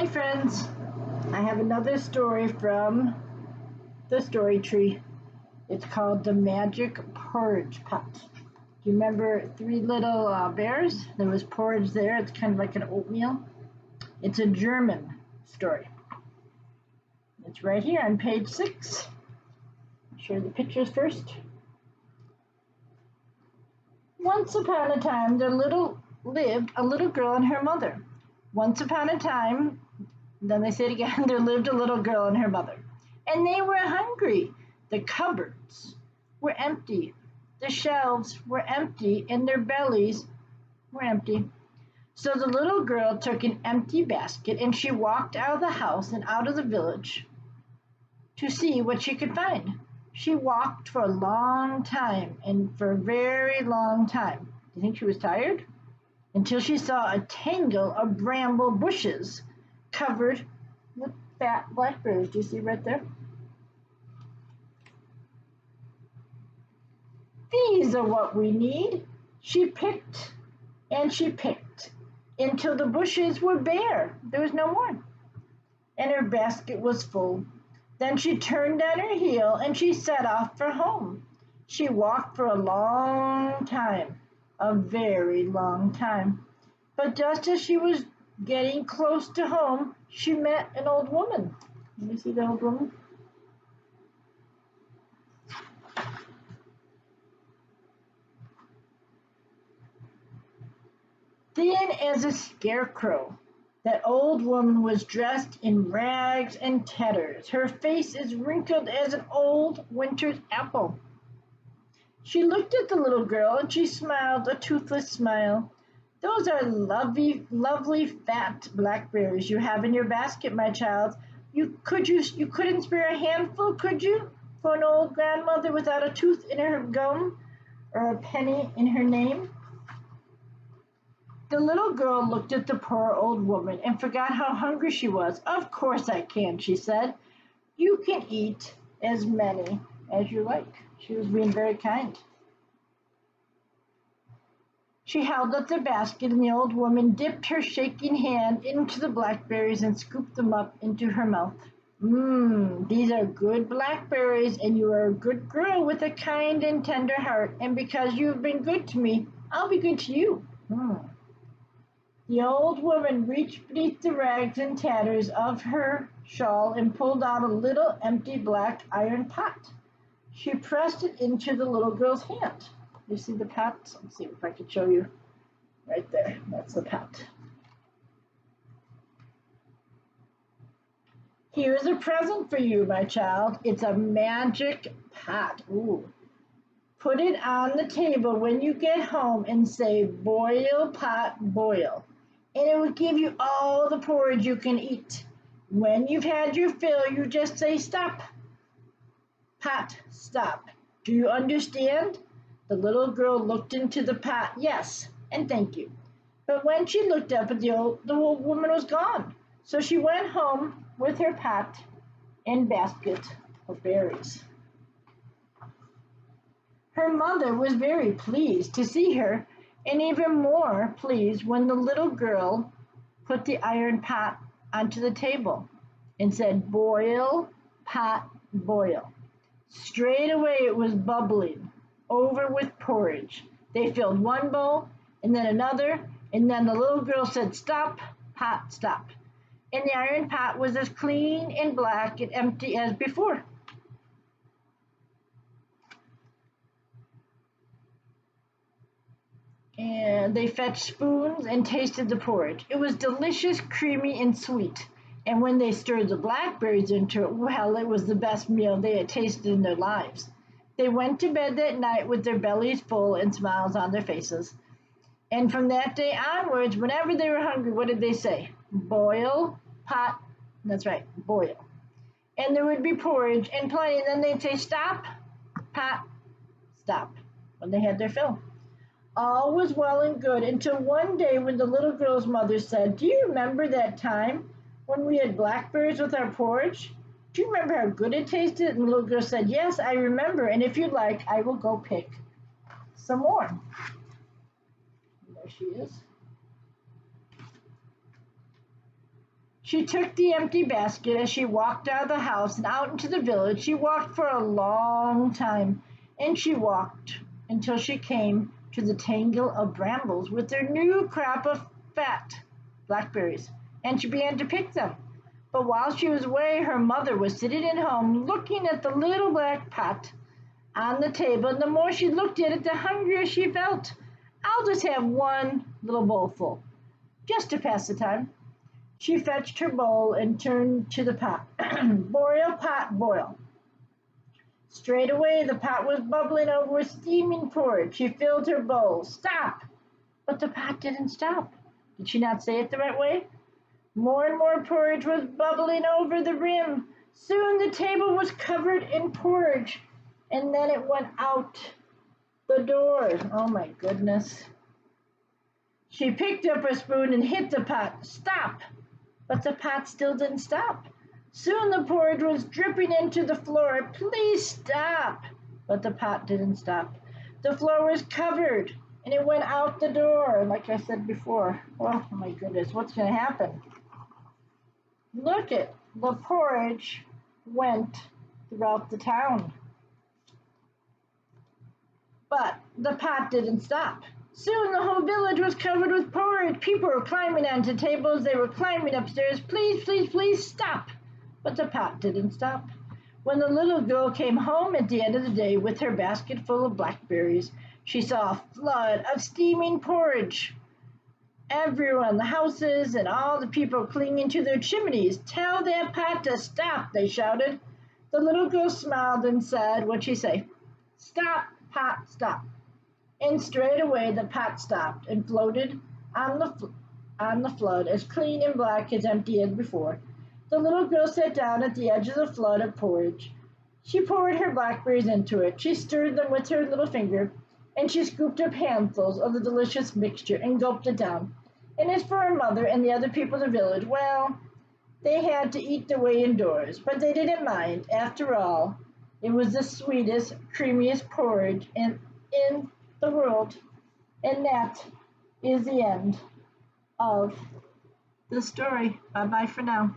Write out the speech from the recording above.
Hi friends, I have another story from the story tree. It's called The Magic Porridge Pot. Do you remember three little bears? There was porridge there. It's kind of like an oatmeal. It's a German story. It's right here on page 6. I'll show you the pictures first. Once upon a time there lived a little girl and her mother. Once upon a time, then they say it again, there lived a little girl and her mother. And they were hungry. The cupboards were empty. The shelves were empty and their bellies were empty. So the little girl took an empty basket and she walked out of the house and out of the village to see what she could find. She walked for a long time and for a very long time. Do you think she was tired? Until she saw a tangle of bramble bushes covered with fat blackberries. Do you see right there? These are what we need. She picked and she picked until the bushes were bare. There was no more. And her basket was full. Then she turned on her heel and she set off for home. She walked for a long time, a very long time. But just as she was getting close to home, she met an old woman. Let me see the old woman. Thin as a scarecrow, that old woman was dressed in rags and tatters. Her face is wrinkled as an old winter's apple. She looked at the little girl and she smiled a toothless smile. Those are lovely, lovely fat blackberries you have in your basket, my child. You couldn't spare a handful, could you, for an old grandmother without a tooth in her gum or a penny in her name? The little girl looked at the poor old woman and forgot how hungry she was. Of course I can, she said. You can eat as many as you like. She was being very kind. She held up the basket and the old woman dipped her shaking hand into the blackberries and scooped them up into her mouth. These are good blackberries and you are a good girl with a kind and tender heart. And because you've been good to me, I'll be good to you. The old woman reached beneath the rags and tatters of her shawl and pulled out a little empty black iron pot. She pressed it into the little girl's hand. You see the pot? Let's see if I can show you. Right there. That's the pot. Here's a present for you, my child. It's a magic pot. Ooh. Put it on the table when you get home and say, boil, pot, boil. And it will give you all the porridge you can eat. When you've had your fill, you just say, stop. Pot, stop. Do you understand? The little girl looked into the pot. Yes, and thank you. But when she looked up at the old woman was gone. So she went home with her pot and basket of berries. Her mother was very pleased to see her, and even more pleased when the little girl put the iron pot onto the table and said, boil, pot, boil. Straight away it was bubbling over with porridge. They filled one bowl and then another, and then the little girl said, stop, pot, stop. And the iron pot was as clean and black and empty as before. And they fetched spoons and tasted the porridge. It was delicious, creamy, and sweet. And when they stirred the blackberries into it, well, it was the best meal they had tasted in their lives. They went to bed that night with their bellies full and smiles on their faces. And from that day onwards, whenever they were hungry, what did they say? Boil, pot, that's right, boil. And there would be porridge and plenty, and then they'd say, stop, pot, stop, when they had their fill. All was well and good until one day when the little girl's mother said, do you remember that time when we had blackberries with our porridge? Do you remember how good it tasted? And the little girl said, yes, I remember, and if you'd like, I will go pick some more. And there she is. She took the empty basket as she walked out of the house and out into the village. She walked for a long time, and she walked until she came to the tangle of brambles with their new crop of fat blackberries, and she began to pick them. But while she was away, her mother was sitting at home looking at the little black pot on the table, and the more she looked at it, the hungrier she felt. I'll just have one little bowlful, just to pass the time. She fetched her bowl and turned to the pot. Boil, pot, boil. Straight away the pot was bubbling over with steaming porridge. She filled her bowl. Stop! But the pot didn't stop. Did she not say it the right way? More and more porridge was bubbling over the rim. Soon the table was covered in porridge, and then it went out the door. Oh my goodness. She picked up a spoon and hit the pot. Stop! But the pot still didn't stop. Soon the porridge was dripping into the floor. Please stop! But the pot didn't stop. The floor was covered, and it went out the door, like I said before. Oh my goodness, what's going to happen? Look it, the porridge went throughout the town. But the pot didn't stop. Soon the whole village was covered with porridge. People were climbing onto tables. They were climbing upstairs. Please, please, please stop. But the pot didn't stop. When the little girl came home at the end of the day with her basket full of blackberries, she saw a flood of steaming porridge. Everyone, the houses, and all the people clinging to their chimneys. Tell that pot to stop, they shouted. The little girl smiled and said, what'd she say? Stop, pot, stop. And straight away the pot stopped and floated on the flood, as clean and black as empty as before. The little girl sat down at the edge of the flood of porridge. She poured her blackberries into it. She stirred them with her little finger, and she scooped up handfuls of the delicious mixture and gulped it down. And as for her mother and the other people in the village, well, they had to eat their way indoors, but they didn't mind. After all, it was the sweetest, creamiest porridge in the world. And that is the end of the story. Bye bye for now.